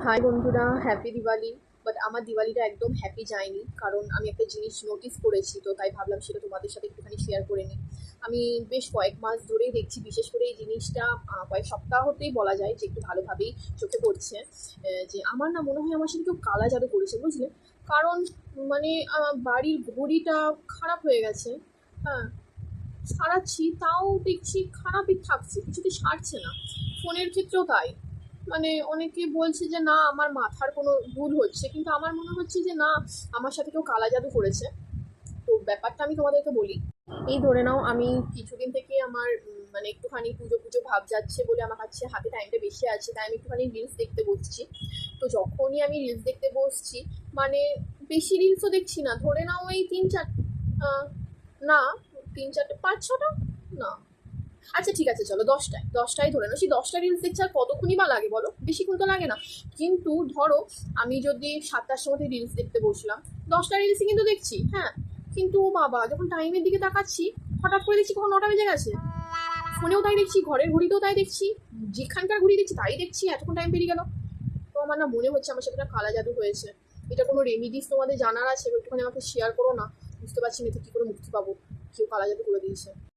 High বন্ধুরা, happy Diwali. But আমার দিওয়ালিটা একদম হ্যাপি যায়নি, কারণ আমি একটা জিনিস নোটিস করেছি, তো তাই ভাবলাম সেটা তোমাদের সাথে একটুখানি শেয়ার করে নিই। আমি বেশ কয়েক মাস ধরেই দেখছি, বিশেষ করে এই জিনিসটা কয়েক সপ্তাহ হতেই বলা যায় যে একটু ভালোভাবেই চোখে পড়ছে। যে আমার না মনে হয় আমার সাথে কেউ কালা জাদু করেছে, বুঝলে। কারণ মানে বাড়ির ঘড়িটা খারাপ হয়ে গেছে। হ্যাঁ, সারাচ্ছি তাও দেখছি খারাপই থাকছে, কিছুতে সারছে না। ফোনের ক্ষেত্রেও তাই। মানে অনেকে বলছে যে না আমার মাথার কোনো ভুল হচ্ছে, কিন্তু আমার মনে হচ্ছে যে না, আমার সাথে কেউ কালা জাদু করেছে। তো ব্যাপারটা আমি তোমাদেরকে বলি। এই ধরে নাও, আমি কিছুদিন থেকে আমার মানে একটুখানি পুজো পুজো ভাব যাচ্ছে বলে আমার কাছে হাতে টাইমটা বেশি আছে, তাই আমি একটুখানি রিলস দেখতে বসছি। তো যখনই আমি রিলস দেখতে বসছি, মানে বেশি রিলসও দেখছি না, ধরে নাও এই তিন চার না, তিন চারটে পাঁচ ছটা, না, আচ্ছা ঠিক আছে চলো দশটাই ধরে নাও। সেই 10টা রিলস দেখছি, আর কতক্ষণই বা লাগে বলো, বেশিক্ষণ তো লাগে না। কিন্তু ধরো আমি যদি 7টার সময় রিলস দেখতে বসলাম, 10টা রিলসই কিন্তু দেখছি, হ্যাঁ। কিন্তু ও বাবা, যখন টাইমের দিকে তাকাচ্ছি, হঠাৎ করে দেখছি কখন 9টা বেজে গেছে। ফোনেও তাই দেখছি, ঘরের ঘড়িতেও তাই দেখছি, যেখানকার ঘড়ি দেখছি তাই দেখছি, এতক্ষণ টাইম পেরিয়ে গেল। তো আমার না মনে হচ্ছে আমার সাথে একটা কালা জাদু হয়েছে। এটা কোনো রেমিডিস তোমাদের জানার আছে, একটুখানি আমাকে শেয়ার করো না। বুঝতে পারছি না তো কি করে মুক্তি পাবো, কেউ কালা জাদু করে দিয়েছে।